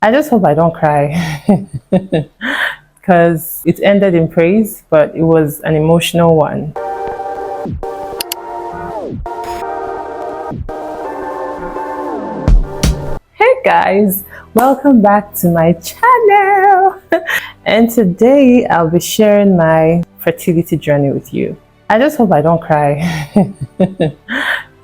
I just hope I don't cry because it ended in praise, but it was an emotional one. Hey guys, welcome back to my channel. And today I'll be sharing my fertility journey with you. I just hope I don't cry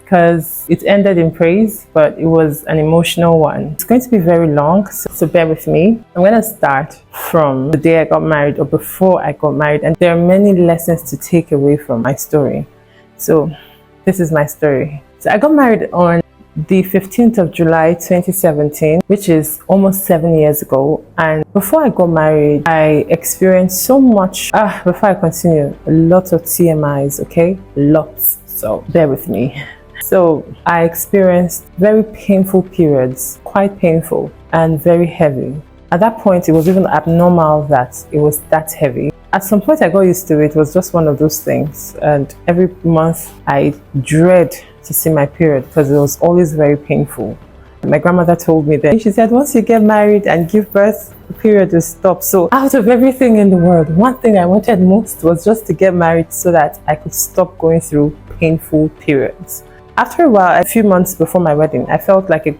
because it ended in praise, but it was an emotional one. It's going to be very long, so bear with me. I'm going to start from the day I got married or before I got married, and there are many lessons to take away from my story. So this is my story. So I got married on the 15th of July 2017, which is almost 7 years ago. And before I got married, I experienced so much. Before I continue, a lot of TMIs, okay? Lots. So bear with me. So I experienced very painful periods, quite painful and very heavy. At that point, it was even abnormal that it was that heavy. At some point, I got used to it. It was just one of those things. And every month, I dread to see my period because it was always very painful. My grandmother told me that. She said, once you get married and give birth, the period will stop. So out of everything in the world, one thing I wanted most was just to get married so that I could stop going through painful periods. After a while, a few months before my wedding, I felt like a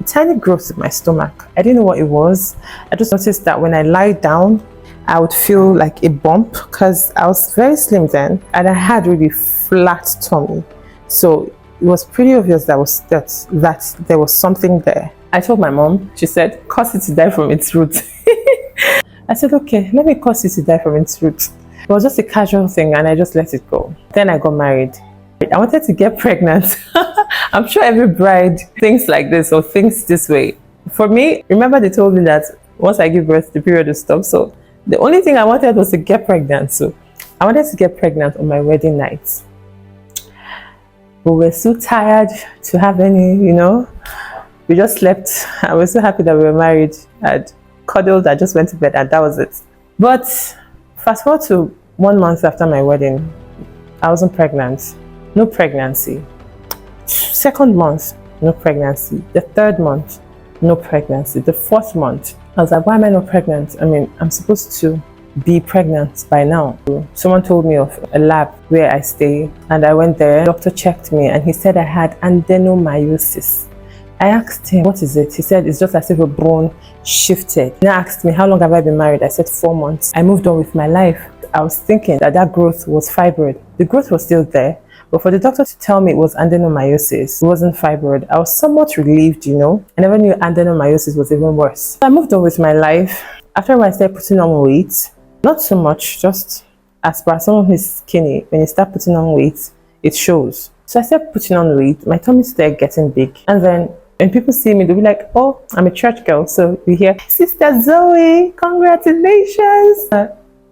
tiny growth in my stomach. I didn't know what it was. I just noticed that when I lie down, I would feel like a bump because I was very slim then and I had really flat tummy. So it was pretty obvious that there was something there. I told my mom. She said, cause it to die from its root. I said, okay, let me cause it to die from its root. It was just a casual thing and I just let it go. Then I got married. I wanted to get pregnant. I'm sure every bride thinks like this or thinks this way. For me, remember they told me that once I give birth, the period will stop. So the only thing I wanted was to get pregnant. So I wanted to get pregnant on my wedding night. We were so tired to have any, we just slept. I was so happy that we were married. I'd cuddled, I just went to bed and that was it. But fast forward to 1 month after my wedding, I wasn't pregnant. No pregnancy. Second month, no pregnancy. The third month, no pregnancy. The fourth month, I was like, why am I not pregnant? I mean, I'm supposed to be pregnant by now. Someone told me of a lab where I stay and I went there. The doctor checked me and he said I had adenomyosis. I asked him, what is it? He said, it's just as if a bone shifted. He asked me, how long have I been married? I said 4 months. I moved on with my life. I was thinking that growth was fibroid. The growth was still there, but for the doctor to tell me it was adenomyosis, it wasn't fibroid, I was somewhat relieved, I never knew adenomyosis was even worse. I moved on with my life. After a while, I started putting on weight. Not so much, just as per someone who's skinny, when you start putting on weight, it shows. So I started putting on weight, my tummy started getting big. And then when people see me, they'll be like, oh, I'm a church girl. So we hear, Sister Zoe, congratulations.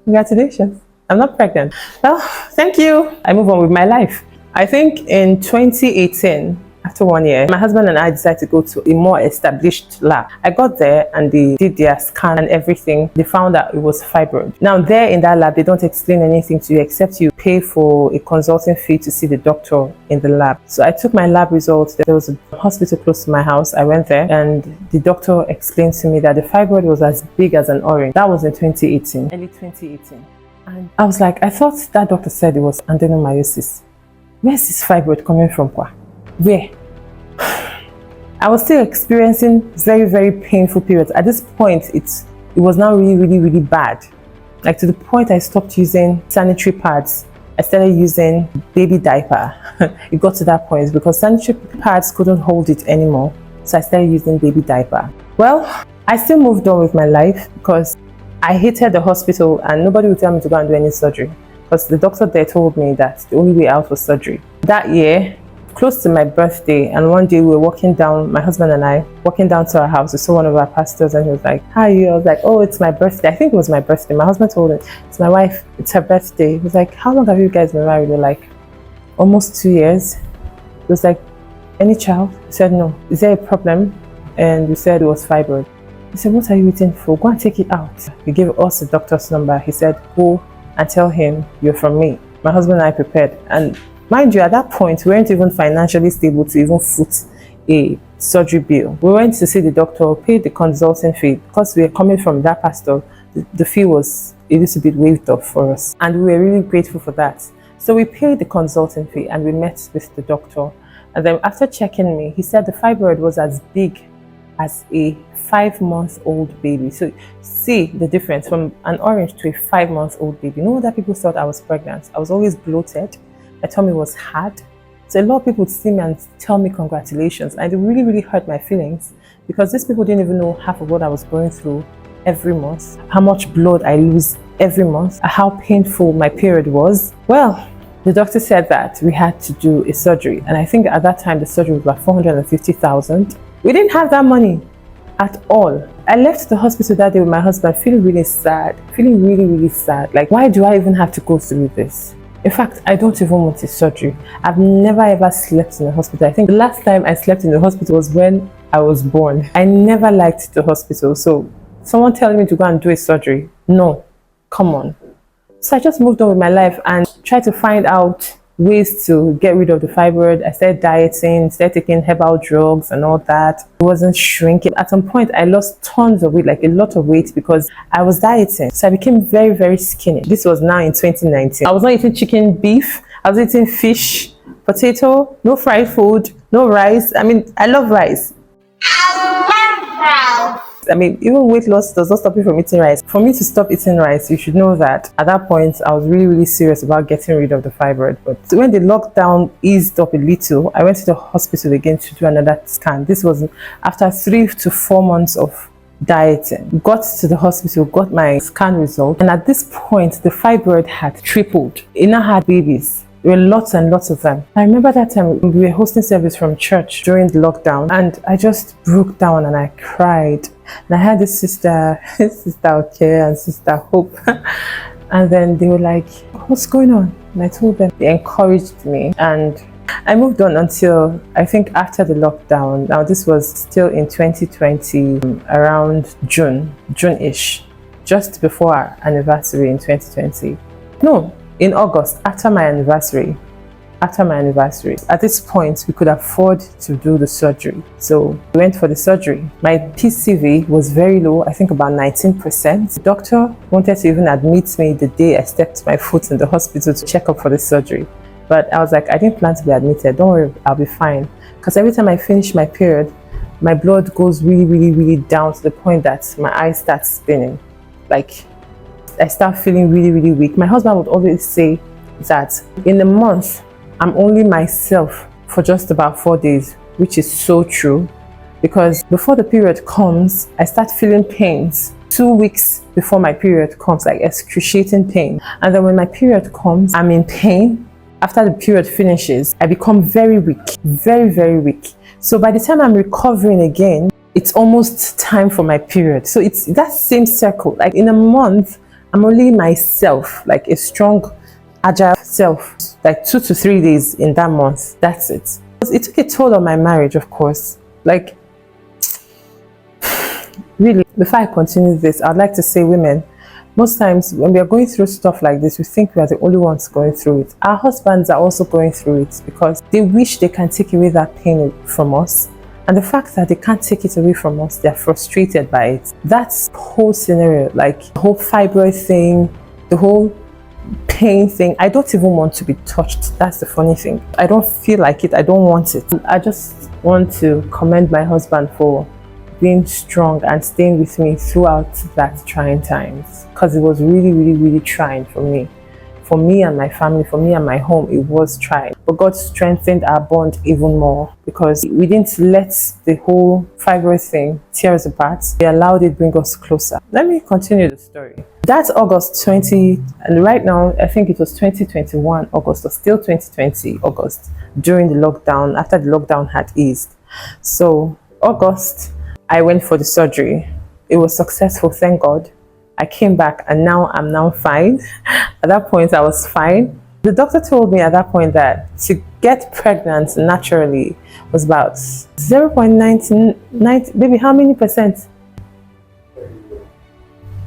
Congratulations. I'm not pregnant. Well, thank you. I move on with my life. I think in 2018, after 1 year, my husband and I decided to go to a more established lab. I got there and they did their scan and everything. They found that it was fibroid. Now there in that lab, they don't explain anything to you except you pay for a consulting fee to see the doctor in the lab. So I took my lab results. There was a hospital close to my house. I went there and the doctor explained to me that the fibroid was as big as an orange. That was in 2018, early 2018. And I was like, I thought that doctor said it was adenomyosis. Where's this fibroid coming from? Where? I was still experiencing very, very painful periods. At this point, it was now really, really, really bad. Like to the point I stopped using sanitary pads. I started using baby diaper. It got to that point because sanitary pads couldn't hold it anymore. So I started using baby diaper. Well, I still moved on with my life because I hated the hospital and nobody would tell me to go and do any surgery. Because the doctor there told me that the only way out was surgery. That year, close to my birthday, and one day we were walking down, my husband and I, walking down to our house. We saw one of our pastors and he was like, how are you? I was like, oh, it's my birthday. I think it was my birthday. My husband told him, it's my wife, it's her birthday. He was like, how long have you guys been married? We were like, almost 2 years. He was like, any child? He said, no. Is there a problem? And we said it was fibroid. He said, what are you waiting for? Go and take it out. He gave us the doctor's number. He said, go and tell him you're from me. My husband and I prepared. And mind you, at that point, we weren't even financially stable to even foot a surgery bill. We went to see the doctor, paid the consulting fee. Because we were coming from that pastor, the fee was a little bit waived off for us, and we were really grateful for that. So we paid the consulting fee and we met with the doctor. And then after checking me, he said the fibroid was as big as a 5-month-old baby. So see the difference from an orange to a 5-month-old baby. No wonder people thought I was pregnant. I was always bloated. My tummy was hard. So a lot of people would see me and tell me congratulations. And it really, really hurt my feelings, because these people didn't even know half of what I was going through every month, how much blood I lose every month, how painful my period was. Well, the doctor said that we had to do a surgery. And I think at that time, the surgery was about 450,000. We didn't have that money at all. I left the hospital that day with my husband feeling really sad, feeling really, really sad. Like, why do I even have to go through this? In fact, I don't even want a surgery. I've never ever slept in a hospital. I think the last time I slept in the hospital was when I was born. I never liked the hospital. So someone telling me to go and do a surgery, no, come on. So I just moved on with my life and tried to find out ways to get rid of the fibroid. I started dieting, started taking herbal drugs and all that. It wasn't shrinking. At some point, I lost tons of weight, like a lot of weight, because I was dieting. So I became very, very skinny. This was now in 2019. I was not eating chicken, beef. I was eating fish, potato, no fried food, no rice. I mean, I love rice. I mean, even weight loss does not stop you from eating rice. For me to stop eating rice, you should know that at that point, I was really, really serious about getting rid of the fibroid. But when the lockdown eased up a little, I went to the hospital again to do another scan. This was after 3 to 4 months of dieting. Got to the hospital, got my scan result. And at this point, the fibroid had tripled. It now had babies. There were lots and lots of them. I remember that time we were hosting service from church during the lockdown, and I just broke down and I cried. And I had this sister Okay and Sister Hope. And then they were like, what's going on? And I told them. They encouraged me, and I moved on until I think after the lockdown. Now this was still in 2020, around June-ish, just before our anniversary in 2020. No, in August, after my anniversary. At this point, we could afford to do the surgery. So we went for the surgery. My PCV was very low, I think about 19%. The doctor wanted to even admit me the day I stepped my foot in the hospital to check up for the surgery. But I was like, I didn't plan to be admitted. Don't worry, I'll be fine. Because every time I finish my period, my blood goes really, really, really down to the point that my eyes start spinning. Like, I start feeling really, really weak. My husband would always say that in a month, I'm only myself for just about 4 days, which is so true, because before the period comes, I start feeling pains 2 weeks before my period comes, like excruciating pain. And then when my period comes, I'm in pain. After the period finishes, I become very weak, very, very weak. So by the time I'm recovering again, it's almost time for my period. So it's that same circle. Like in a month, I'm only myself, like a strong, agile self, like 2 to 3 days in that month. That's it. It took a toll on my marriage, of course. Like, really, before I continue this, I'd like to say, women, most times when we are going through stuff like this, we think we are the only ones going through it. Our husbands are also going through it because they wish they can take away that pain from us. And the fact that they can't take it away from us, they're frustrated by it. That's the whole scenario, like the whole fibroid thing, the whole pain thing. I don't even want to be touched. That's the funny thing. I don't feel like it. I don't want it. I just want to commend my husband for being strong and staying with me throughout that trying times, because it was really, really, really trying for me and my family, for me and my home. It was trying, but God strengthened our bond even more because we didn't let the whole fibroid thing tear us apart. We allowed it bring us closer. Let me continue the story. That's August 20, and right now I think it was 2021 August, or still 2020 August, during the lockdown, after the lockdown had eased. So August, I went for the surgery. It was successful, thank God. I came back and now I'm now fine. At that point, I was fine. The doctor told me at that point that to get pregnant naturally was about 0.99, baby, how many percent?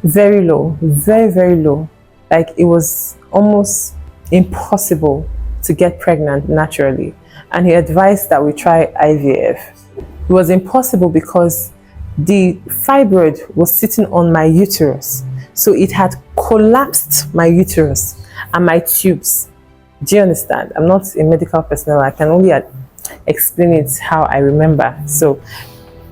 Very low, very, very low. Like it was almost impossible to get pregnant naturally. And he advised that we try IVF. It was impossible because the fibroid was sitting on my uterus. So it had collapsed my uterus and my tubes. Do you understand? I'm not a medical personnel. I can only explain it how I remember. So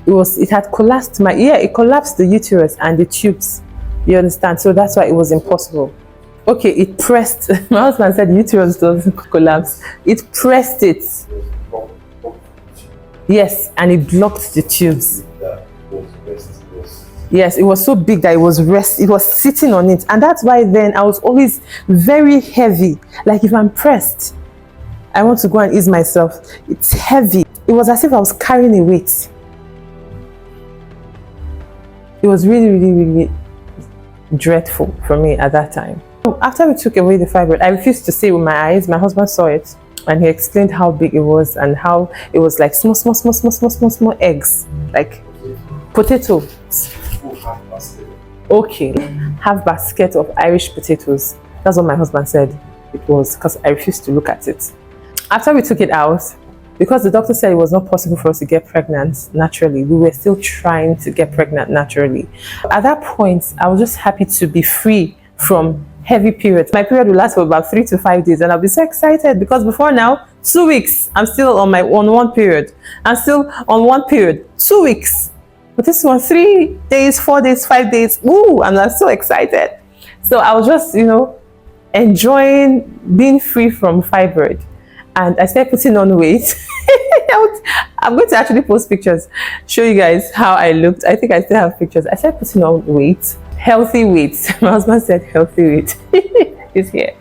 it had collapsed it collapsed the uterus and the tubes. You understand? So that's why it was impossible. Okay, it pressed. My husband said the uterus doesn't collapse. It pressed it. Yes, and it blocked the tubes. Yes, it was so big that it was sitting on it. And that's why then I was always very heavy. Like if I'm pressed, I want to go and ease myself. It's heavy. It was as if I was carrying a weight. It was really, really, really dreadful for me at that time. After we took away the fibroid, I refused to see it with my eyes. My husband saw it and he explained how big it was and how it was like small eggs, like potato. Okay, half basket of Irish potatoes. That's what my husband said it was, because I refused to look at it. After we took it out, because the doctor said it was not possible for us to get pregnant naturally, we were still trying to get pregnant naturally. At that point, I was just happy to be free from heavy periods. My period will last for about 3 to 5 days and I'll be so excited because before now, 2 weeks, I'm still on one period. I'm still on one period, 2 weeks. But this one, 3 days, 4 days, 5 days, ooh, and I'm so excited. So I was just, enjoying being free from fibroid. And I started putting on weight. I'm going to actually post pictures, show you guys how I looked. I think I still have pictures. I started putting on weight, healthy weight. My husband said healthy weight is here.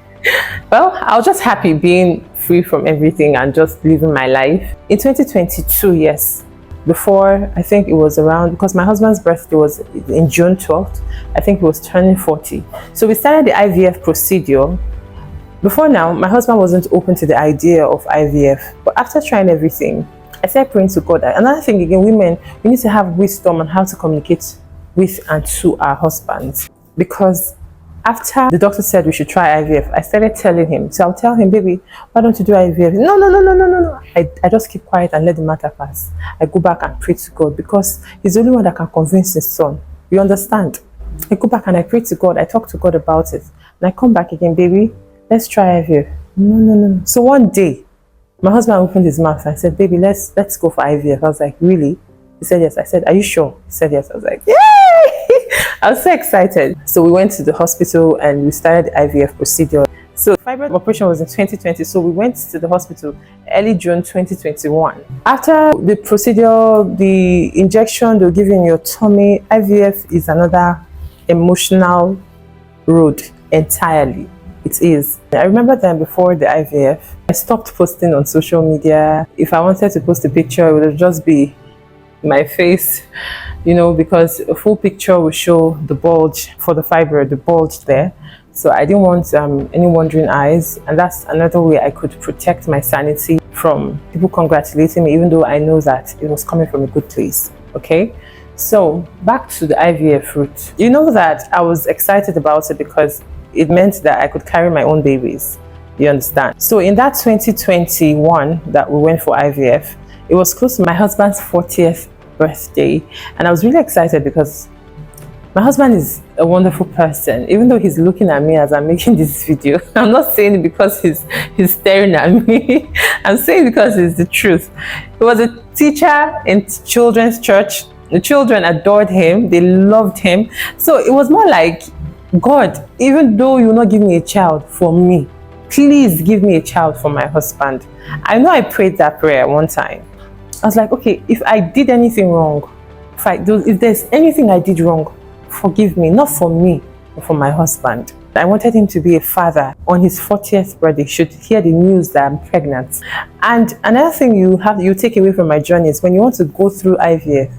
Well, I was just happy being free from everything and just living my life. In 2022, yes, before, I think it was around, because my husband's birthday was in June 12th, I think he was turning 40. So we started the IVF procedure. Before now, my husband wasn't open to the idea of IVF, but after trying everything, I started praying to God. Another thing again, women, we need to have wisdom on how to communicate with and to our husbands. Because after the doctor said we should try IVF, I started telling him. So I'll tell him, baby, why don't you do IVF? No. I just keep quiet and let the matter pass. I go back and pray to God because he's the only one that can convince his son. You understand? I go back and I pray to God. I talk to God about it. And I come back again, baby, let's try IVF. No. So one day, my husband opened his mouth and said, baby, let's go for IVF. I was like, really? He said, yes. I said, are you sure? He said, yes. I was like, yay! I was so excited. So we went to the hospital and we started the IVF procedure. So the fibroid operation was in 2020. So we went to the hospital early June 2021. After the procedure, the injection they'll give you in your tummy, IVF is another emotional road entirely. It is. I remember then before the IVF, I stopped posting on social media. If I wanted to post a picture, it would just be my face, because a full picture will show the bulge for the fibroid, the bulge there. So I didn't want any wandering eyes, and that's another way I could protect my sanity from people congratulating me, even though I know that it was coming from a good place. Okay, so back to the IVF route. You know that I was excited about it because it meant that I could carry my own babies. You understand? So in that 2021 that we went for IVF, it was close to my husband's 40th birthday, and I was really excited because my husband is a wonderful person. Even though he's looking at me as I'm making this video, I'm not saying it because he's staring at me. I'm saying it because it's the truth. He was a teacher in children's church. The children adored him. They loved him. So it was more like, God, even though you will not give me a child for me, please give me a child for my husband. I know I prayed that prayer one time. I was like, okay, if I did anything wrong, if there's anything I did wrong, forgive me, not for me, but for my husband. I wanted him to be a father on his 40th birthday, should hear the news that I'm pregnant. And another thing you take away from my journey is when you want to go through IVF,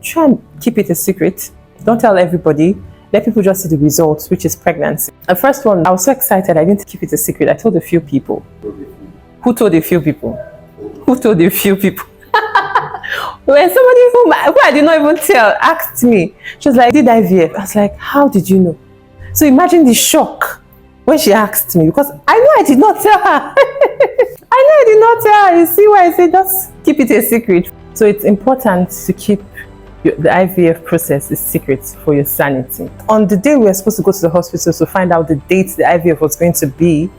try and keep it a secret. Don't tell everybody. Let people just see the results, which is pregnancy. The first one, I was so excited, I didn't keep it a secret. I told a few people. Who told a few people? Who told a few people? When somebody who I did not even tell asked me, she was like, did IVF? I was like, how did you know? So imagine the shock when she asked me, because I know I did not tell her. I know I did not tell her. You see why I say just keep it a secret. So it's important to keep the IVF process is secret for your sanity. On the day we were supposed to go to the hospital to find out the date the IVF was going to be,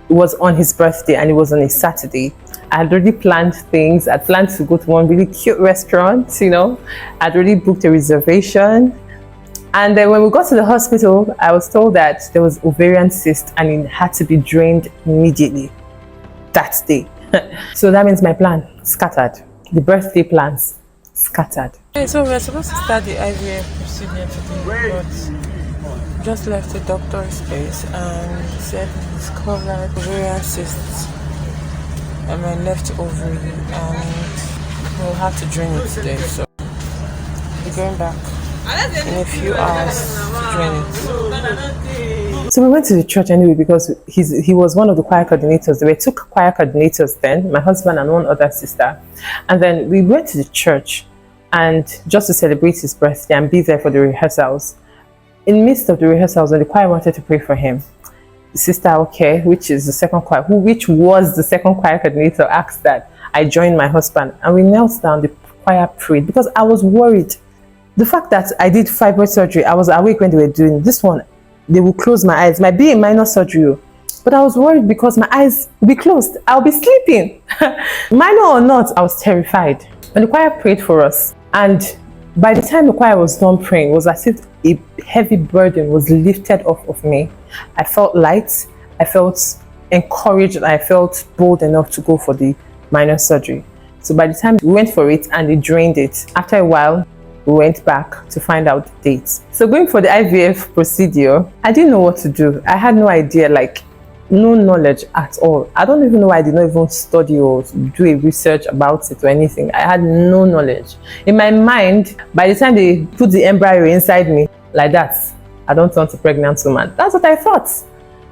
it was on his birthday and it was on a Saturday. I had already planned things. I planned to go to one really cute restaurant, you know. I'd already booked a reservation. And then when we got to the hospital, I was told that there was ovarian cyst and it had to be drained immediately that day. So that means my plan scattered. The birthday plans scattered. Okay, so we're supposed to start the IVF procedure today, but just left the doctor's place and he said he discovered ovarian cysts on my left ovary and we'll have to drain it today. So we're going back in a few hours to drain it. So we went to the church anyway because he was one of the choir coordinators. There were 2 choir coordinators then, my husband and one other sister. And then we went to the church and just to celebrate his birthday and be there for the rehearsals. In the midst of the rehearsals, when the choir wanted to pray for him, the sister, okay, which was the second choir coordinator, asked that I joined my husband. And we knelt down, the choir prayed because I was worried. The fact that I did fibroid surgery, I was awake when they were doing this one. They will close my eyes. Might be a minor surgery, but I was worried because my eyes will be closed. I'll be sleeping. Minor or not, I was terrified. When the choir prayed for us, and by the time the choir was done praying, it was as if a heavy burden was lifted off of me. I felt light. I felt encouraged. I felt bold enough to go for the minor surgery. So by the time we went for it and they drained it, after a while, we went back to find out the dates. So going for the IVF procedure, I didn't know what to do. I had no idea, like no knowledge at all. I don't even know why I did not even study or do a research about it or anything. I had no knowledge. In my mind, by the time they put the embryo inside me, like that, I don't turn to pregnant woman. That's what I thought.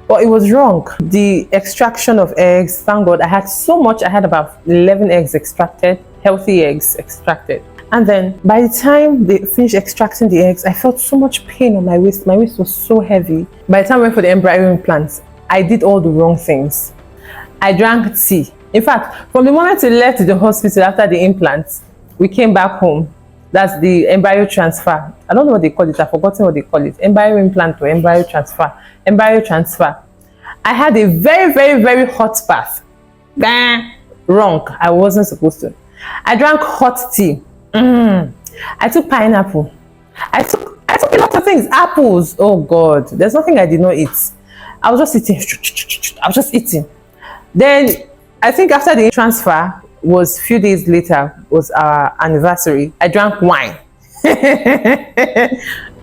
But it was wrong. The extraction of eggs, thank God, I had so much. I had about 11 eggs extracted, healthy eggs extracted. And then by the time they finished extracting the eggs, I felt so much pain on my waist. My waist was so heavy. By the time I went for the embryo implants, I did all the wrong things. I drank tea. In fact, from the moment we left the hospital after the implants, we came back home. That's the embryo transfer. I don't know what they call it. I've forgotten what they call it. Embryo implant or embryo transfer. Embryo transfer. I had a very, very, very hot bath. Wrong. I wasn't supposed to. I drank hot tea. I took pineapple. I took a lot of things. Apples. Oh God. There's nothing I did not eat. I was just eating. Then I think after the transfer was a few days later was our anniversary. I drank wine.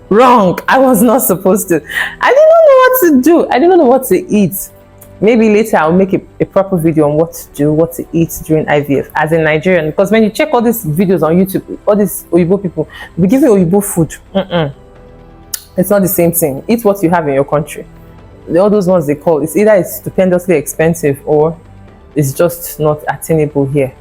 Wrong. I was not supposed to. I didn't know what to do. I didn't know what to eat. Maybe later I'll make a proper video on what to do, what to eat during IVF as a Nigerian. Because when you check all these videos on YouTube, all these Oyibo people, we give you Oyibo food. It's not the same thing. Eat what you have in your country. All those ones they call, it's either it's stupendously expensive or it's just not attainable here.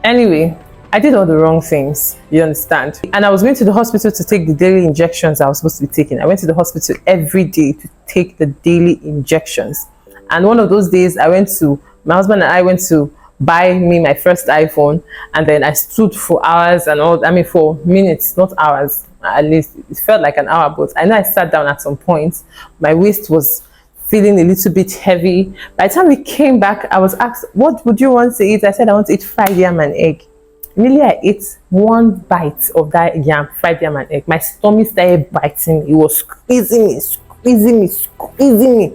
Anyway, I did all the wrong things, you understand? And I was going to the hospital to take the daily injections I was supposed to be taking. I went to the hospital every day to take the daily injections. And one of those days, my husband and I went to buy me my first iPhone, and then I stood for hours and all, for minutes, not hours, at least. It felt like an hour, but I know I sat down at some point. My waist was feeling a little bit heavy. By the time we came back, I was asked, what would you want to eat? I said, I want to eat fried yam and egg. Immediately I ate one bite of that fried yam and egg. My stomach started biting me. It was squeezing me.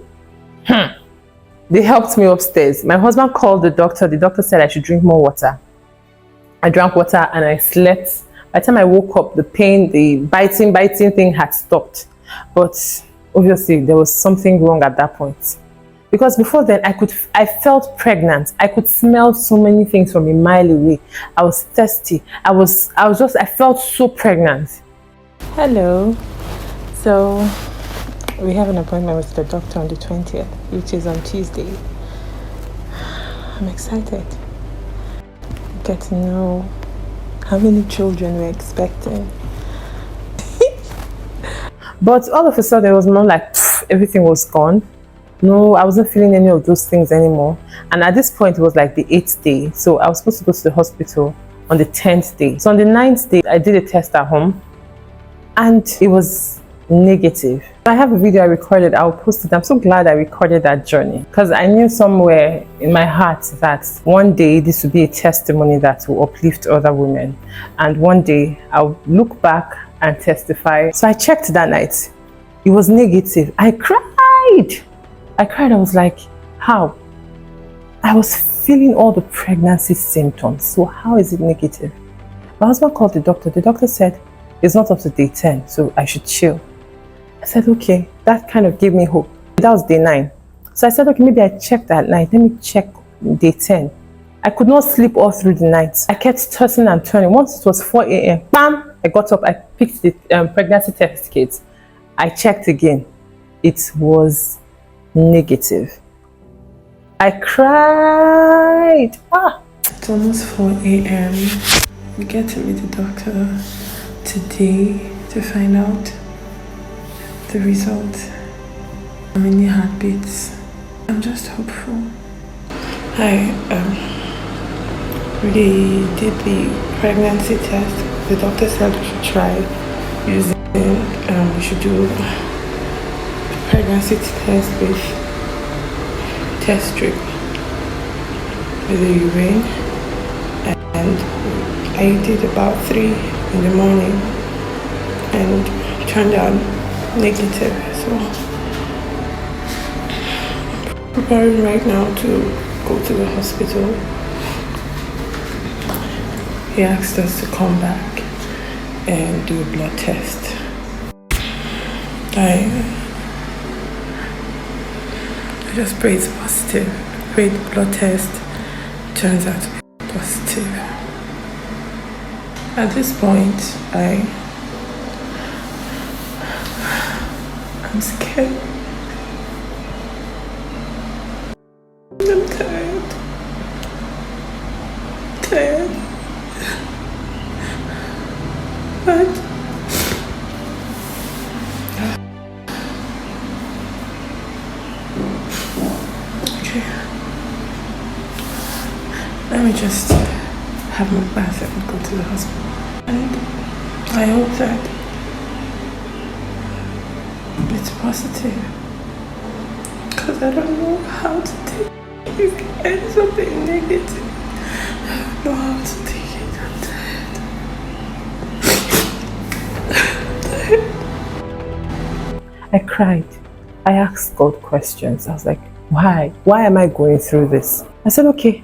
They helped me upstairs. My husband called the doctor. The doctor said I should drink more water. I drank water and I slept. By the time I woke up, the pain, the biting thing had stopped. But obviously there was something wrong at that point. Because before then I felt pregnant. I could smell so many things from a mile away. I was thirsty. I felt so pregnant. Hello. So we have an appointment with the doctor on the 20th, which is on Tuesday. I'm excited. Get to know how many children we're expecting. But all of a sudden, it was more like everything was gone. No, I wasn't feeling any of those things anymore. And at this point, it was like the 8th day. So I was supposed to go to the hospital on the 10th day. So on the 9th day, I did a test at home and it was negative. I have a video I recorded. I'll post it. I'm so glad I recorded that journey because I knew somewhere in my heart that one day this will be a testimony that will uplift other women, and one day I'll look back and testify. So I checked that night. It was negative. I cried. I was like, how? I was feeling all the pregnancy symptoms. So how is it negative? My husband called the doctor. The doctor said it's not up to day 10, so I should chill. I said, okay, that kind of gave me hope. That was day 9. So I said, okay, maybe I checked that night. Let me check day 10. I could not sleep all through the night. I kept tossing and turning. Once it was 4 a.m., bam, I got up, I picked the pregnancy test kit. I checked again. It was negative. I cried. It's almost 4 a.m. We get to meet the doctor today to find out the result. How many heartbeats? I'm just hopeful. I really did the pregnancy test. The doctor said we should try using, we should do the pregnancy test with test strip with the urine, and I did about 3 in the morning and turned out negative. So preparing right now to go to the hospital. He asked us to come back and do a blood test. I just pray it's positive. Pray the blood test turns out to be positive. At this point, I'm scared. I'm tired. But okay. Let me just have my bath and go to the hospital. And I hope that it's positive, because I don't know how to take it. It's something negative. I don't know how to take it. I'm tired. I cried. I asked God questions. I was like, why? Why am I going through this? I said, okay,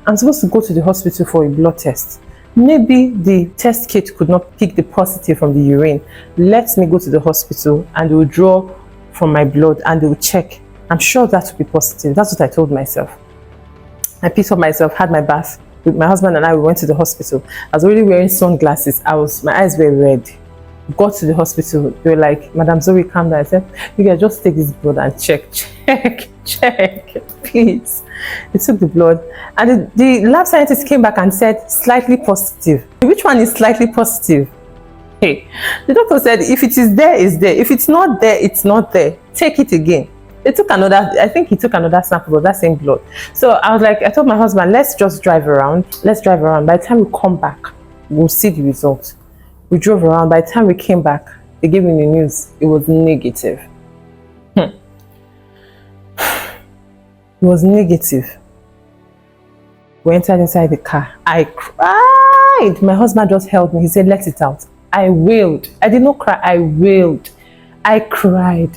I'm supposed to go to the hospital for a blood test. Maybe the test kit could not pick the positive from the urine. Let me go to the hospital and they will draw from my blood and they will check. I'm sure that will be positive. That's what I told myself. I picked up myself, had my bath. With my husband and I, we went to the hospital. I was already wearing sunglasses. My eyes were red. Got to the hospital. They were like, Madam Zoe, calm down. I said, you guys just take this blood and check, please. They took the blood and the lab scientist came back and said, slightly positive. Which one is slightly positive? Hey, the doctor said, if it is there, it's there. If it's not there, it's not there. Take it again. They took another, I think he took another sample of that same blood. So I was like, I told my husband, let's just drive around. Let's drive around. By the time we come back, we'll see the results. We drove around. By the time we came back, they gave me the news. It was negative. It was negative. We entered inside the car. I cried. My husband just held me. He said, let it out. I wailed. I did not cry. I wailed. I cried.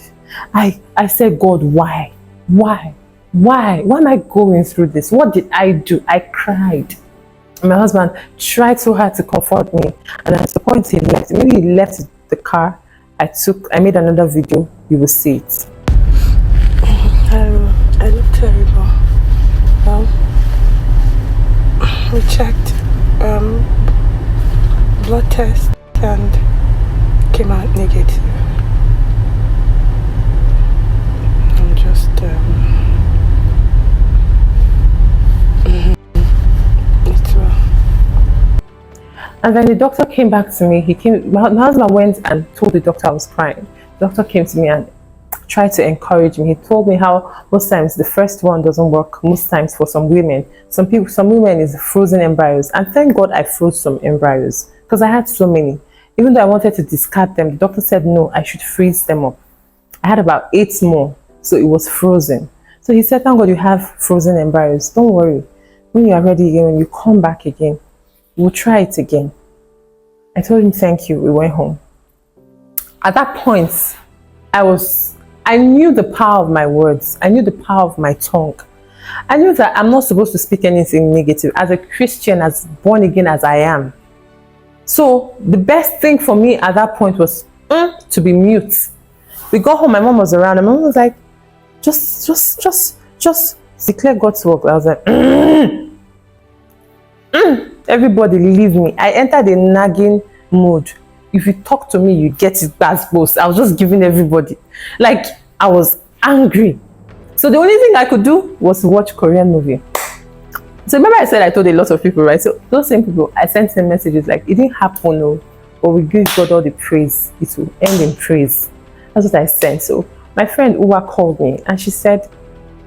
I said, God, why? Why am I going through this? What did I do? I cried. My husband tried so hard to comfort me, and at the point he left. Maybe he left the car. I made another video. You will see it. I look terrible. Well, we checked blood test and came out negative. I'm just And then the doctor came back to me. My husband went and told the doctor I was crying. The doctor came to me and tried to encourage me. He told me how most times the first one doesn't work. Most times for some women, some women is frozen embryos. And thank God I froze some embryos because I had so many. Even though I wanted to discard them, the doctor said no, I should freeze them up. I had about 8 more, so it was frozen. So he said, thank God you have frozen embryos. Don't worry. When you are ready again, when you come back again, we'll try it again. I told him thank you. We went home. At that point, I knew the power of my words. I knew the power of my tongue. I knew that I'm not supposed to speak anything negative as a Christian, as born again as I am. So the best thing for me at that point was to be mute. We got home, my mom was around, and my mom was like, just declare God's work. I was like, everybody leave me. I entered a nagging mode. If you talk to me, you get it back close. I was just giving everybody. Like, I was angry. So the only thing I could do was to watch Korean movie. So remember I said I told a lot of people, right? So those same people, I sent them messages like, it didn't happen, no. But we give God all the praise. It will end in praise. That's what I sent. So my friend Uwa called me and she said,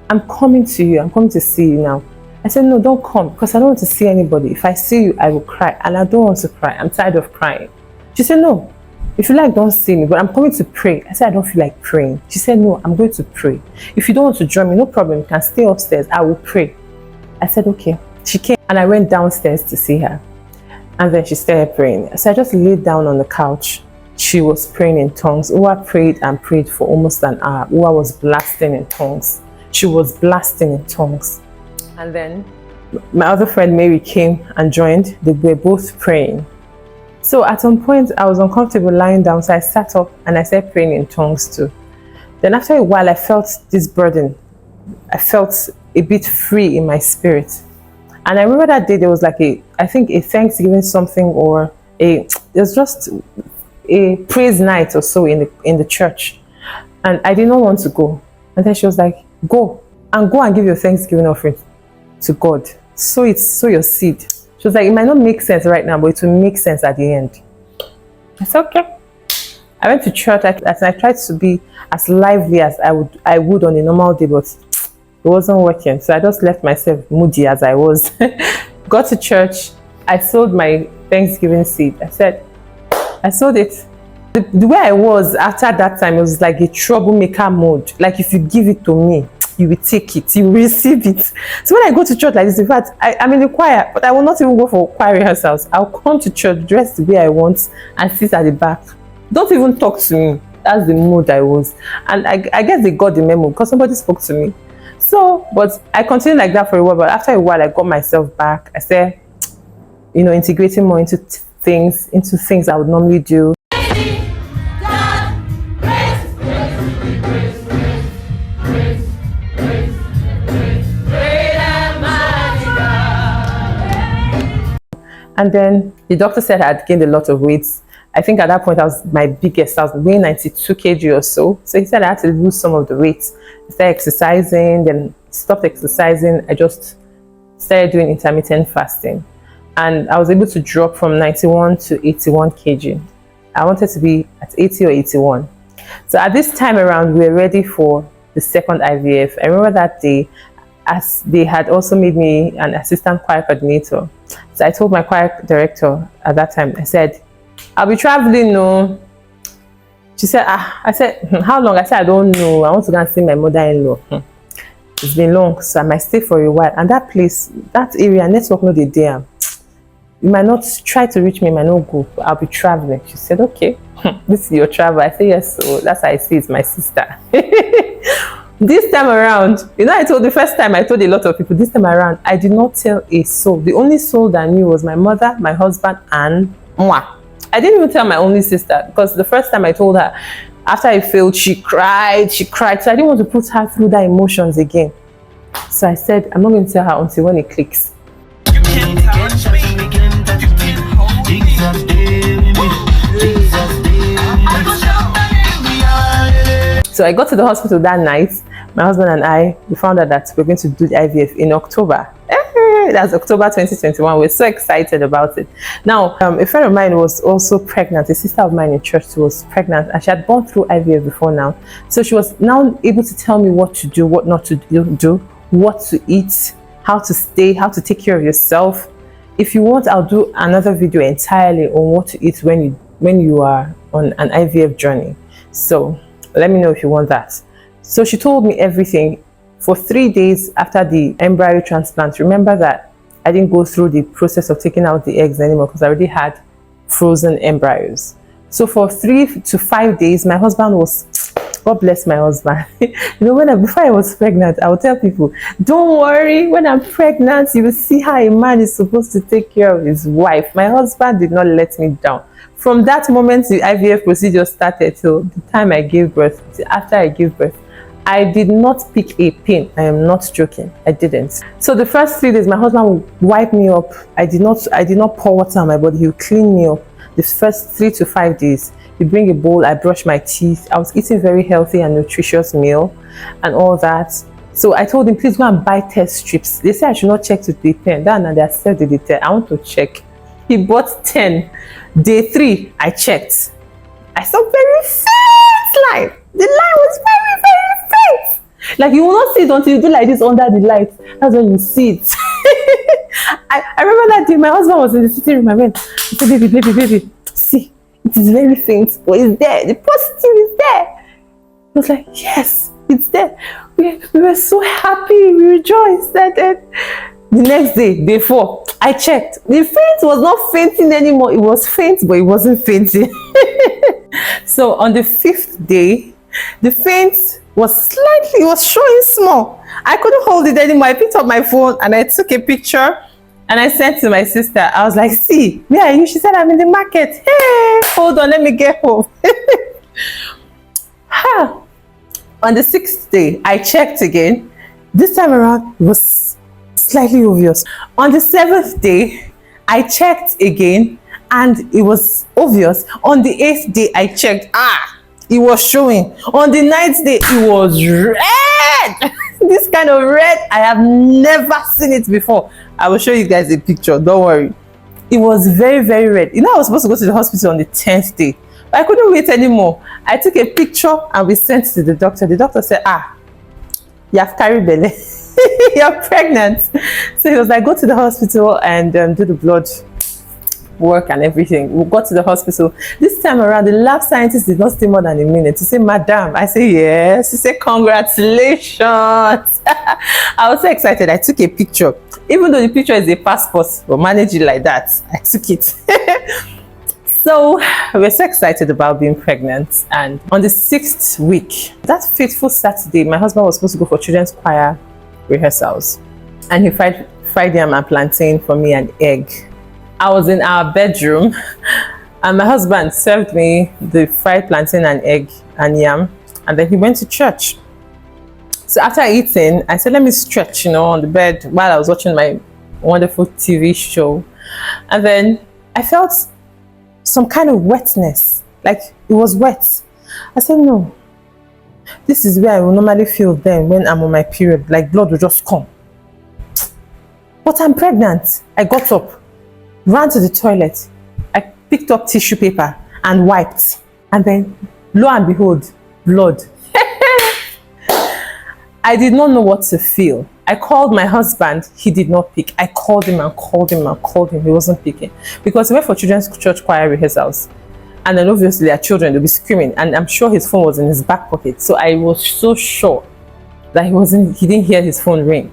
I'm coming to you. I'm coming to see you now. I said, no, don't come because I don't want to see anybody. If I see you, I will cry. And I don't want to cry. I'm tired of crying. She said, no, if you like, don't see me, but I'm coming to pray. I said, I don't feel like praying. She said, no, I'm going to pray. If you don't want to join me, no problem. You can stay upstairs. I will pray. I said, okay. She came and I went downstairs to see her. And then she started praying. So I just laid down on the couch. She was praying in tongues. Uwa prayed and prayed for almost an hour. Uwa was blasting in tongues. She was blasting in tongues. And then my other friend Mary came and joined. They were both praying. So at some point, I was uncomfortable lying down, so I sat up and I started praying in tongues too. Then after a while, I felt this burden. I felt a bit free in my spirit. And I remember that day there was like I think a Thanksgiving something, or it was just a praise night or so in the church. And I did not want to go. And then she was like, go and give your Thanksgiving offering to God. Sow your seed. She was like, it might not make sense right now, but it will make sense at the end. I said, okay. I went to church. I tried to be as lively as I would on a normal day, but it wasn't working. So I just left myself moody as I was. Got to church. I sowed my Thanksgiving seed. I sowed it. The way I was after that time, it was like a troublemaker mode. Like if you give it to me, you will take it, you will receive it. So when I go to church like this, in fact, I'm in the choir, but I will not even go for choir rehearsals. I'll come to church dressed the way I want and sit at the back. Don't even talk to me. That's the mood I was. And I guess they got the memo because somebody spoke to me. So, but I continued like that for a while. But after a while, I got myself back. I started, integrating more into things I would normally do. And then the doctor said I had gained a lot of weight. I think at that point I was my biggest. I was weighing 92 kg or so. So he said I had to lose some of the weight. I started exercising, then stopped exercising. I just started doing intermittent fasting. And I was able to drop from 91 to 81 kg. I wanted to be at 80 or 81. So at this time around, we were ready for the second IVF. I remember that day, as they had also made me an assistant choir coordinator. So I told my choir director at that time, I said, I'll be traveling, no. She said, I said, how long? I said, I don't know. I want to go and see my mother-in-law. It's been long, so I might stay for a while. And that place, that area, network not there. You might not try to reach me, might not go. I'll be traveling. She said, okay, this is your travel. I said, yes, so that's how I see it's my sister. This time around, the first time I told a lot of people, this time around, I did not tell a soul. The only soul that knew was my mother, my husband, and moi. I didn't even tell my only sister because the first time I told her, after I failed, she cried. So I didn't want to put her through that emotions again. So I said, I'm not going to tell her until when it clicks. You can't touch me. You can't hold me. So I got to the hospital that night. My husband and I, we found out that we're going to do the IVF in October. That's October 2021. We're so excited about it. Now, a friend of mine was also pregnant. A sister of mine in church was pregnant, and she had gone through IVF before now. So she was now able to tell me what to do, what not to do, what to eat, how to stay, how to take care of yourself. If you want, I'll do another video entirely on what to eat when you are on an IVF journey. So let me know if you want that. So she told me everything. For 3 days after the embryo transplant, remember that I didn't go through the process of taking out the eggs anymore because I already had frozen embryos. So for 3 to 5 days, my husband was, God bless my husband. You know, before I was pregnant, I would tell people, don't worry, when I'm pregnant, you will see how a man is supposed to take care of his wife. My husband did not let me down. From that moment, the IVF procedure started till the time I gave birth, after I gave birth. I did not pick a pin. I am not joking. I didn't. So the first 3 days, my husband would wipe me up. I did not pour water on my body. He would clean me up. The first 3 to 5 days, he bring a bowl. I brush my teeth. I was eating very healthy and nutritious meal, and all that. So I told him, please go and buy test strips. They said I should not check to the 10. Then they said the 10. I want to check. He bought 10. Day 3, I checked. I saw very faint line. The line was very, very faint. Like, you will not see it until you do like this under the light. That's when you see it. I remember that day my husband was in the sitting room. I went, I said, baby, see, it is very faint, but it's there. The positive is there. He was like, yes, it's there. We were so happy. We rejoiced. That the next day, day 4, I checked. The faint was not fainting anymore. It was faint, but it wasn't fainting. So on the 5th day, the faint was showing small. I couldn't hold it anymore. I picked up my phone and I took a picture and I sent to my sister. I was like, see, where are you? She said, I'm in the market. Hey, hold on, let me get home. On the 6th day, I checked again. This time around, it was slightly obvious. On the 7th day, I checked again and it was obvious. On the 8th day, I checked. It was showing. On the 9th day, it was red. This kind of red, I have never seen it before. I will show you guys a picture, don't worry. It was very, very red. You know, I was supposed to go to the hospital on the 10th day, but I couldn't wait anymore. I took a picture and we sent it to the doctor. The doctor said, you have carried belly. You're pregnant. So he was like, go to the hospital and do the blood work and everything. We got to the hospital. This time around, the lab scientist did not stay more than a minute to say, madam. I say, yes. She said, congratulations. I was so excited. I took a picture. Even though the picture is a passport, we'll manage it like that. I took it. So we're so excited about being pregnant. And on the 6th week, that fateful Saturday, my husband was supposed to go for children's choir rehearsals. And he fried yam and plantain for me and egg. I was in our bedroom and my husband served me the fried plantain and egg and yam, and then he went to church. So after eating, I said, let me stretch, on the bed while I was watching my wonderful TV show. And then I felt some kind of wetness, like it was wet. I said, no, this is where I will normally feel then when I'm on my period, like blood will just come. But I'm pregnant. I got up, ran to the toilet. I picked up tissue paper and wiped. And then, lo and behold, blood. I did not know what to feel. I called my husband. He did not pick. I called him and called him and called him. He wasn't picking. Because he went for children's church choir rehearsals. And then obviously their children, they'll be screaming. And I'm sure his phone was in his back pocket. So I was so sure that he didn't hear his phone ring.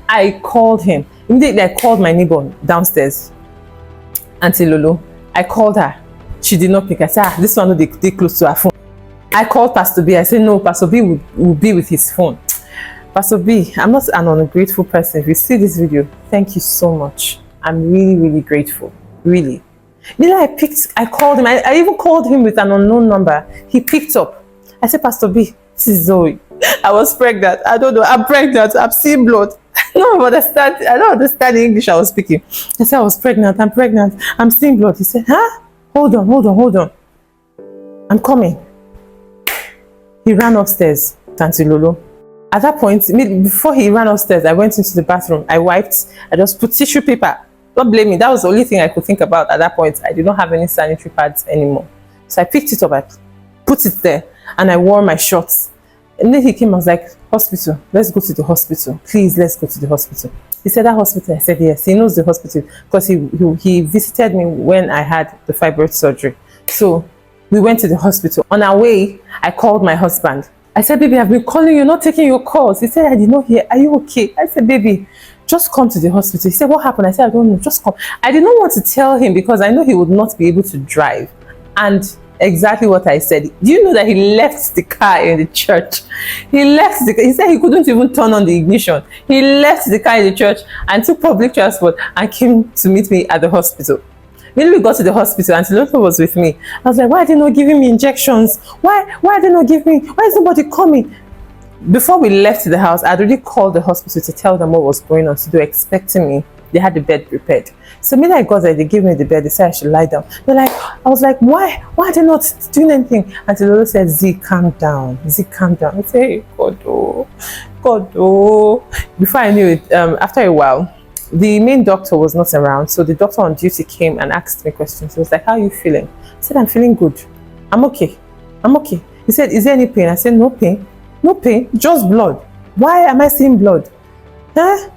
I called him. Immediately I called my neighbor downstairs, Auntie Lolo. I called her. She did not pick. I said, this one will be close to her phone. I called Pastor B. I said, no, Pastor B will be with his phone. Pastor B, I'm not an ungrateful person. If you see this video, thank you so much. I'm really, really grateful. Really. I called him. I even called him with an unknown number. He picked up. I said, Pastor B, this is Zoe. I was pregnant. I don't know. I'm pregnant. I'm seeing blood. I don't understand the English I was speaking. I said, I was pregnant. I'm pregnant. I'm seeing blood. He said, huh? Hold on. I'm coming. He ran upstairs, Auntie Lolo. At that point, before he ran upstairs, I went into the bathroom. I wiped. I just put tissue paper. Don't blame me. That was the only thing I could think about at that point. I did not have any sanitary pads anymore. So I picked it up. I put it there. And I wore my shorts. And then he came. I was like, hospital. Let's go to the hospital. Please, let's go to the hospital. He said, that hospital? I said, yes. He knows the hospital. Because he visited me when I had the fibroid surgery. So we went to the hospital. On our way, I called my husband. I said, baby, I've been calling you, not taking your calls. He said, I did not hear. Are you okay? I said, baby, just come to the hospital. He said, what happened? I said, I don't know. Just come. I did not want to tell him because I know he would not be able to drive. And exactly what I said. Do you know that he left the car in the church? He left the car. He said he couldn't even turn on the ignition. He left the car in the church and took public transport and came to meet me at the hospital. When we got to the hospital, Auntie Lotto was with me. I was like, why are they not giving me injections? Why are they not giving me? Why is nobody coming? Before we left the house, I'd already called the hospital to tell them what was going on. So they were expecting me. They had the bed prepared. So when I got there, they gave me the bed. They said I should lie down. I was like, why? Why are they not doing anything? Auntie Lotto said, Z, calm down. Z, calm down. I said, hey, God, oh. Before I knew it, after a while, the main doctor was not around, so the doctor on duty came and asked me questions. He was like, how are you feeling? I said, I'm feeling good. I'm okay. He said, is there any pain? I said, no pain. No pain, just blood. Why am I seeing blood? Huh?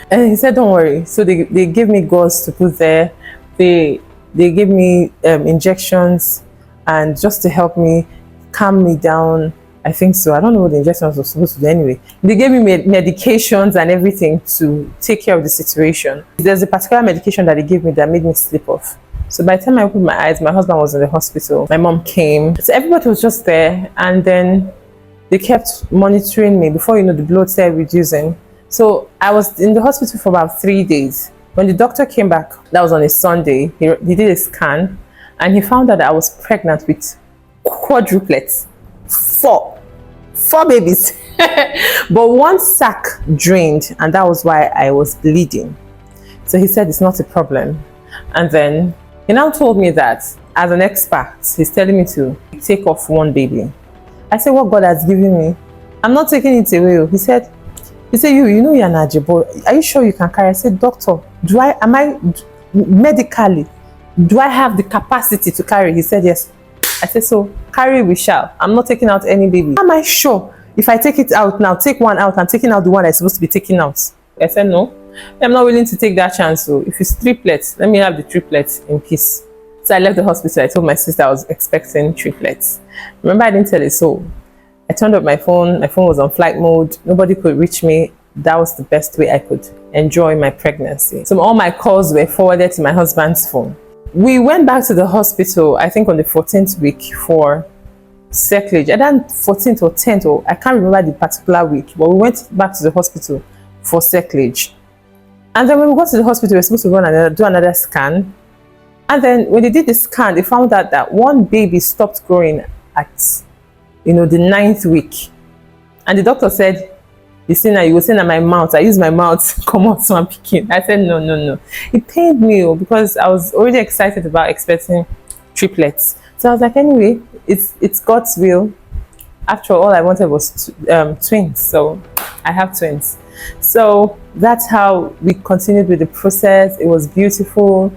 And he said, don't worry. So they gave me gauze to put there. They gave me injections and just to help me calm me down. I think so. I don't know what the injections were supposed to do anyway. They gave me medications and everything to take care of the situation. There's a particular medication that they gave me that made me sleep off. So by the time I opened my eyes, my husband was in the hospital. My mom came. So everybody was just there. And then they kept monitoring me. Before you know, the blood started reducing. So I was in the hospital for about 3 days. When the doctor came back, that was on a Sunday, he did a scan. And he found out that I was pregnant with quadruplets. Four babies. But one sac drained, and that was why I was bleeding. So he said it's not a problem. And then he now told me that as an expert, he's telling me to take off one baby. I said, what God has given me, I'm not taking it away. He said, you know you're an Ajebo. Are you sure you can carry? I said, doctor, medically, do I have the capacity to carry? He said, yes. I said, so carry we shall. I'm not taking out any baby. Am I sure? If I take it out now, take one out, I'm taking out the one I'm supposed to be taking out. I said, no, I'm not willing to take that chance. So if it's triplets, let me have the triplets in peace. So I left the hospital. I told my sister I was expecting triplets. Remember, I didn't tell a soul. I turned up my phone. My phone was on flight mode. Nobody could reach me. That was the best way I could enjoy my pregnancy. So all my calls were forwarded to my husband's phone. We went back to the hospital, I think on the 14th week for circlage. I done 14th or 10th, or I can't remember the particular week, but we went back to the hospital for circlage. And then when we got to the hospital, we were supposed to do another scan. And then when they did the scan, they found out that one baby stopped growing at, the 9th week. And the doctor said, you see now, you will say that my mouth, I use my mouth to come out so I'm picking. I said, no. It pained me because I was already excited about expecting triplets. So I was like, anyway, it's God's will. After all I wanted was twins. So I have twins. So that's how we continued with the process. It was beautiful.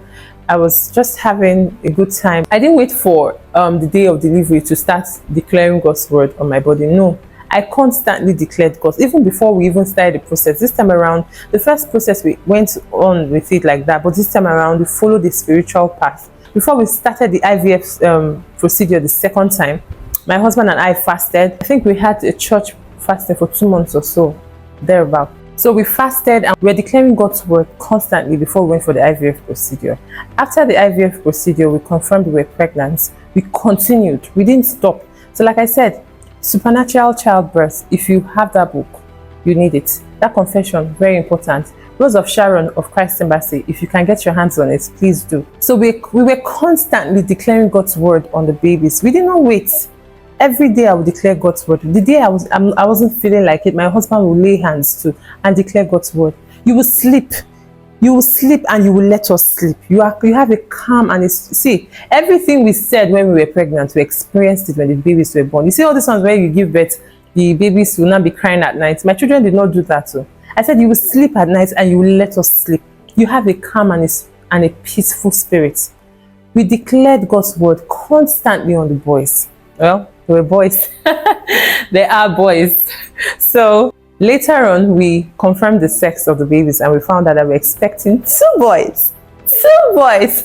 I was just having a good time. I didn't wait for the day of delivery to start declaring God's word on my body. No. I constantly declared God, even before we even started the process. This time around, the first process we went on with it like that, but this time around we followed the spiritual path. Before we started the IVF procedure the second time, my husband and I fasted. I think we had a church fasting for 2 months or so, thereabout. So we fasted and we were declaring God's word constantly before we went for the IVF procedure. After the IVF procedure, we confirmed we were pregnant. We continued. We didn't stop. So like I said, supernatural childbirth, if you have that book, you need it. That confession, very important. Rose of Sharon of Christ Embassy, if you can get your hands on it, please do. So we were constantly declaring God's word on the babies. We did not wait. Every day I would declare God's word. The day I wasn't feeling like it, my husband would lay hands to and declare God's word. You will sleep. You will sleep and you will let us sleep. You have a calm and see, everything we said when we were pregnant, we experienced it when the babies were born. You see all these ones where you give birth the babies will not be crying at night. My children did not do that too. I said, you will sleep at night and you will let us sleep. You have a calm and a peaceful spirit. We declared God's word constantly on the boys. Well, they were boys. They are boys. So later on, we confirmed the sex of the babies and we found out that we're expecting 2 boys. 2 boys.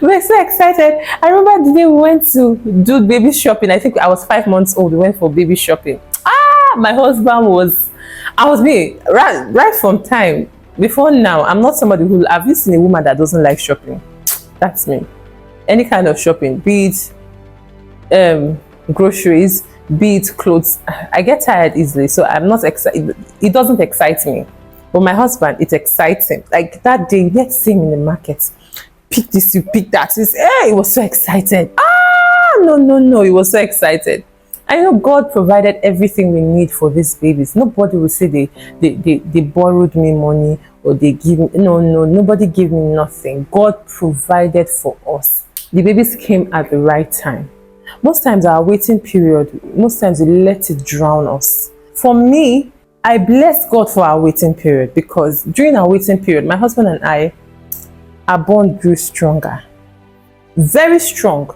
We're so excited. I remember the day we went to do baby shopping. I think I was 5 months old. We went for baby shopping. My husband was, me right from time before now. I'm not somebody who, have you seen a woman that doesn't like shopping? That's me. Any kind of shopping, be it groceries, be it clothes. I get tired easily, so I'm not excited. It doesn't excite me. But my husband, it excites him. Like that day, let's see him in the market. Pick this, you pick that. He was so excited. No, he was so excited. I know God provided everything we need for these babies. Nobody will say they borrowed me money or they give me. No, nobody gave me nothing. God provided for us. The babies came at the right time. Most times our waiting period, most times we let it drown us. For me, I bless God for our waiting period because during our waiting period, my husband and I, our bond grew stronger. Very strong.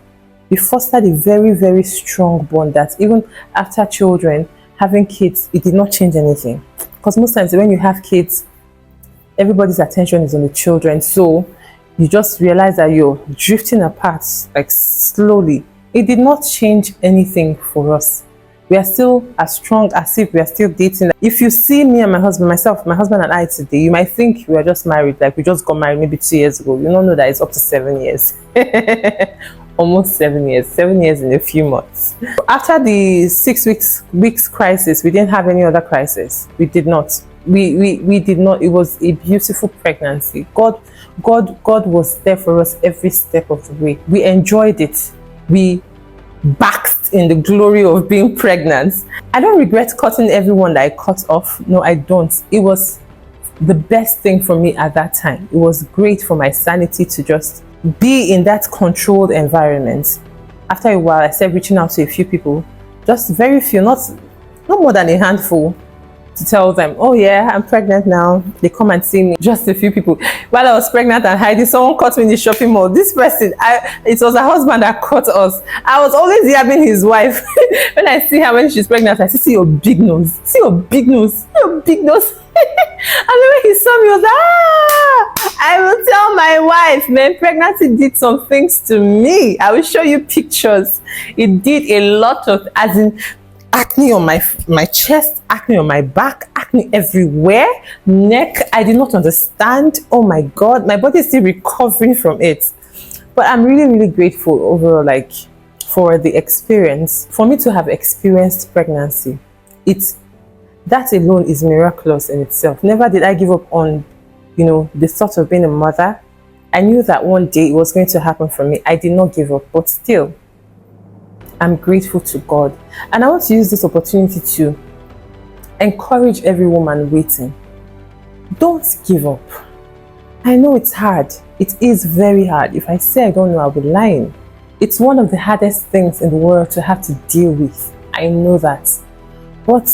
We fostered a very, very strong bond that even after children, having kids, it did not change anything. Because most times when you have kids, everybody's attention is on the children. So you just realize that you're drifting apart, like slowly. It did not change anything for us. We are still as strong as if we are still dating. If you see me and my husband and I today, you might think we are just married, like we just got married maybe 2 years ago. You don't know that it's up to 7 years. Almost 7 years. 7 years in a few months. After the 6 weeks crisis, we didn't have any other crisis. We did not. We did not. It was a beautiful pregnancy. God was there for us every step of the way. We enjoyed it. We basked in the glory of being pregnant. I don't regret cutting everyone that I cut off. No, I don't. It was the best thing for me at that time. It was great for my sanity to just be in that controlled environment. After a while, I started reaching out to a few people, just very few, not more than a handful, to tell them, oh yeah, I'm pregnant now. They come and see me. Just a few people. While I was pregnant and hiding, someone caught me in the shopping mall. This person, it was her husband that caught us. I was always yabbing his wife. When I see her when she's pregnant, I say, see your big nose. See your big nose. See your big nose. And when he saw me, he was like, I will tell my wife, man, pregnancy did some things to me. I will show you pictures. It did a lot of, as in, acne on my chest, acne on my back, acne everywhere, neck. I did not understand. Oh my God, my body is still recovering from it. But I'm really, really grateful overall, like, for the experience. For me to have experienced pregnancy, that alone is miraculous in itself. Never did I give up on, the thought of being a mother. I knew that one day it was going to happen for me. I did not give up, but still, I'm grateful to God. And I want to use this opportunity to encourage every woman waiting. Don't give up. I know it's hard. It is very hard. If I say I don't know, I'll be lying. It's one of the hardest things in the world to have to deal with. I know that. But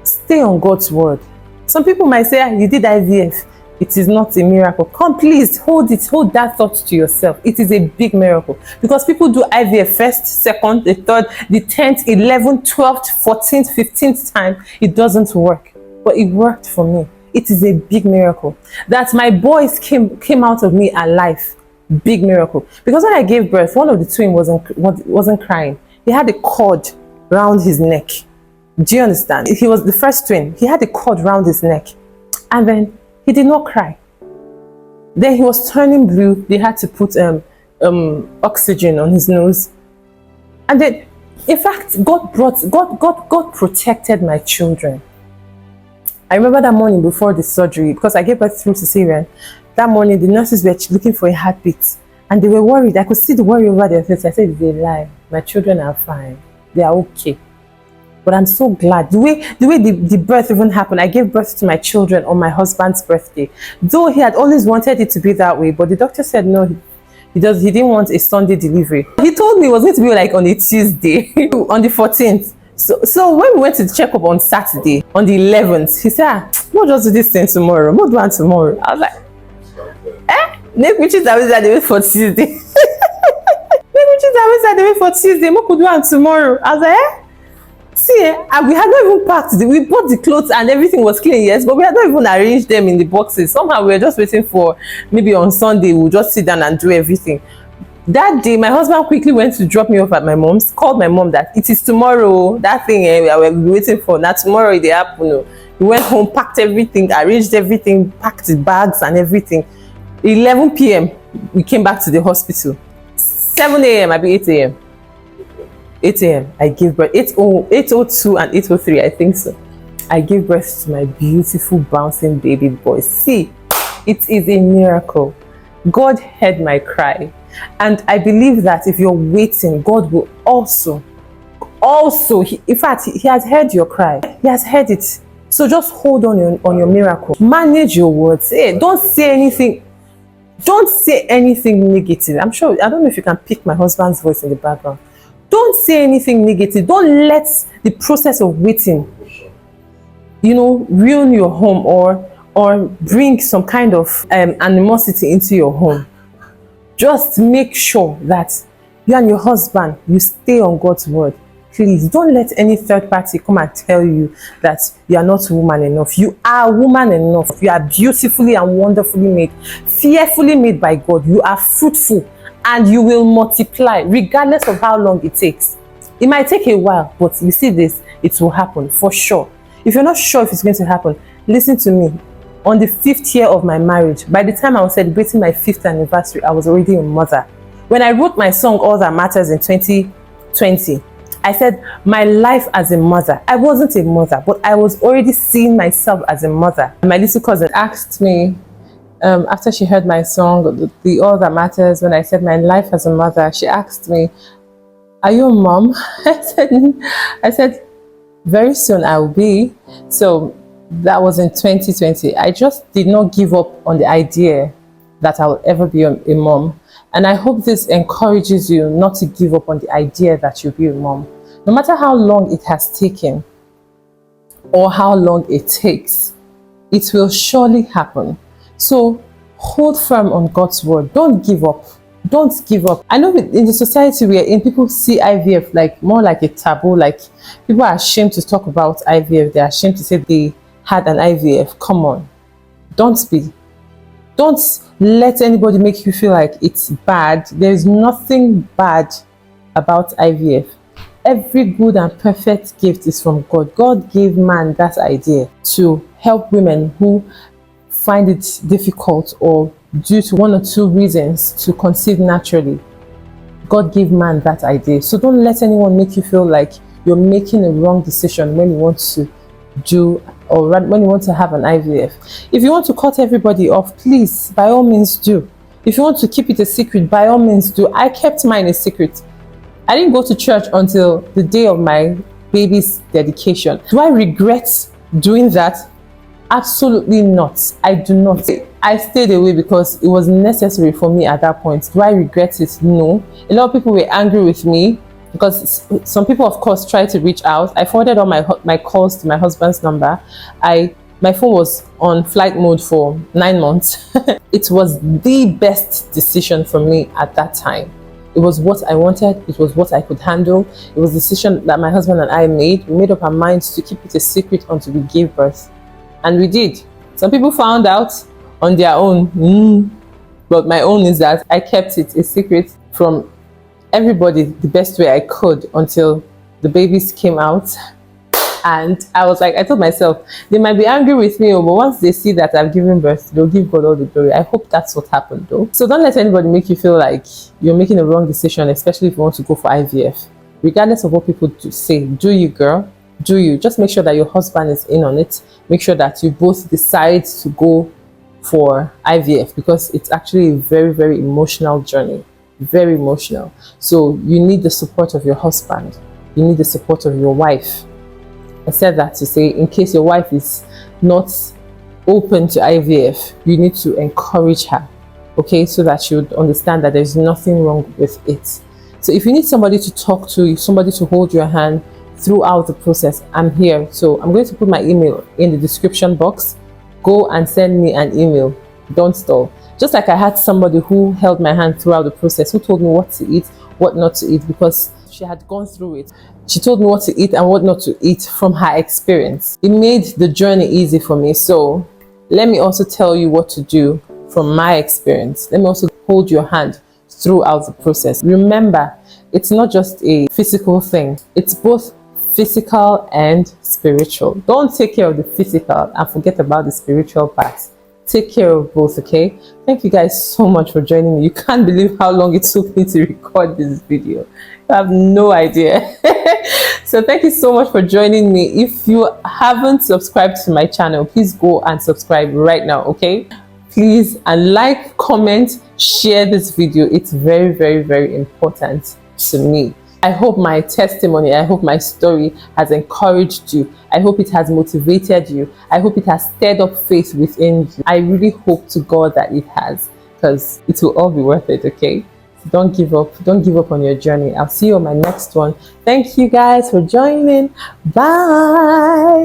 stay on God's word. Some people might say, you did IVF. It is not a miracle. Come, please, hold that thought to yourself. It is a big miracle. Because people do IVF first, second, the third, the 10th, 11th, 12th, 14th, 15th time. It doesn't work. But it worked for me. It is a big miracle. That my boys came out of me alive. Big miracle. Because when I gave birth, one of the twins wasn't crying. He had a cord round his neck. Do you understand? He was the first twin. He had a cord round his neck. And then he did not cry. Then he was turning blue. They had to put oxygen on his nose. And then, in fact, God protected my children. I remember that morning before the surgery, because I gave birth through cesarean. That morning, the nurses were looking for a heartbeat. And they were worried. I could see the worry over their face. I said, it's a lie. My children are fine. They are okay. But I'm so glad. The way the birth even happened, I gave birth to my children on my husband's birthday. Though he had always wanted it to be that way, but the doctor said no, he didn't want a Sunday delivery. He told me it was going to be like on a Tuesday, on the 14th. So when we went to check up on Saturday, on the 11th, he said, we'll just do this thing tomorrow. We'll do one tomorrow. I was like, make me choose that we wait for Tuesday. Make me choose that we wait for Tuesday. We could do one tomorrow. I was like, see, and we had not even packed we bought the clothes and everything was clean, yes, but we had not even arranged them in the boxes. Somehow we were just waiting for maybe on Sunday we'll just sit down and do everything. That day, my husband quickly went to drop me off at my mom's, called my mom that it is tomorrow, that thing we were waiting for, now tomorrow it happen. We went home, packed everything, arranged everything, packed the bags and everything. 11 p.m. we came back to the hospital. 7 a.m. I be 8 a.m. 8 a.m. I gave birth. 8:02 and 8:03, I think so. I gave birth to my beautiful bouncing baby boy. See, it is a miracle. God heard my cry. And I believe that if you're waiting, God will also, in fact, he has heard your cry. He has heard it. So just hold on your miracle. Manage your words. Hey, don't say anything. Don't say anything negative. I don't know if you can pick my husband's voice in the background. Don't say anything negative. Don't let the process of waiting, ruin your home or bring some kind of animosity into your home. Just make sure that you and your husband, you stay on God's word. Please don't let any third party come and tell you that you are not woman enough. You are woman enough. You are beautifully and wonderfully made, fearfully made by God. You are fruitful and you will multiply regardless of how long it takes. It might take a while, but you see this, it will happen for sure. If you're not sure if it's going to happen, listen to me. On the 5th year of my marriage, by the time I was celebrating my 5th anniversary, I was already a mother. When I wrote my song, All That Matters, in 2020, I said, my life as a mother. I wasn't a mother, but I was already seeing myself as a mother. My little cousin asked me, after she heard my song, the All That Matters, when I said my life as a mother, she asked me, are you a mom? I said, very soon I will be. So that was in 2020. I just did not give up on the idea that I will ever be a mom. And I hope this encourages you not to give up on the idea that you'll be a mom. No matter how long it has taken or how long it takes, it will surely happen. So hold firm on God's word. Don't give up. Don't give up. I know in the society we are in, people see IVF more like a taboo. Like people are ashamed to talk about IVF. They're ashamed to say they had an IVF. Come on. Don't let anybody make you feel like it's bad. There is nothing bad about IVF. Every good and perfect gift is from God. God gave man that idea to help women who find it difficult or due to one or two reasons to conceive naturally. God gave man that idea. So don't let anyone make you feel like you're making a wrong decision when you want to do or when you want to have an IVF. If you want to cut everybody off, please, by all means do. If you want to keep it a secret, by all means do. I kept mine a secret. I didn't go to church until the day of my baby's dedication. Do I regret doing that? Absolutely not. I do not. I stayed away because it was necessary for me at that point. Do I regret it? No. A lot of people were angry with me because some people, of course, tried to reach out. I forwarded all my calls to my husband's number. My phone was on flight mode for 9 months. It was the best decision for me at that time. It was what I wanted. It was what I could handle. It was a decision that my husband and I made. We made up our minds to keep it a secret until we gave birth. And we did. Some people found out on their own. But my own is that I kept it a secret from everybody the best way I could until the babies came out. And I was like, I told myself, they might be angry with me, but once they see that I've given birth, they'll give God all the glory. I hope that's what happened though. So don't let anybody make you feel like you're making a wrong decision, especially if you want to go for IVF. Regardless of what people say, do you, girl? Do you? Just make sure that your husband is in on it. Make sure that you both decide to go for IVF because it's actually a very, very emotional journey. Very emotional. So you need the support of your husband. You need the support of your wife. I said that to say, in case your wife is not open to IVF, you need to encourage her, okay, so that she would understand that there's nothing wrong with it. So if you need somebody to talk to, somebody to hold your hand, throughout the process, I'm here. So I'm going to put my email in the description box. Go and send me an email. Don't stall. Just like I had somebody who held my hand throughout the process, who told me what to eat, what not to eat, because she had gone through it. She told me what to eat and what not to eat from her experience. It made the journey easy for me. So let me also tell you what to do from my experience. Let me also hold your hand throughout the process. Remember, it's not just a physical thing. It's both physical and spiritual. Don't take care of the physical and forget about the spiritual part. Take care of both, okay? Thank you guys so much for joining me. You can't believe how long it took me to record this video. I have no idea. So thank you so much for joining me. If you haven't subscribed to my channel, please go and subscribe right now, okay? Please, and like, comment, share this video. It's very, very, very important to me. I hope my testimony, I hope my story has encouraged you. I hope it has motivated you. I hope it has stirred up faith within you. I really hope to God that it has, because it will all be worth it, okay? So don't give up. Don't give up on your journey. I'll see you on my next one. Thank you guys for joining. Bye.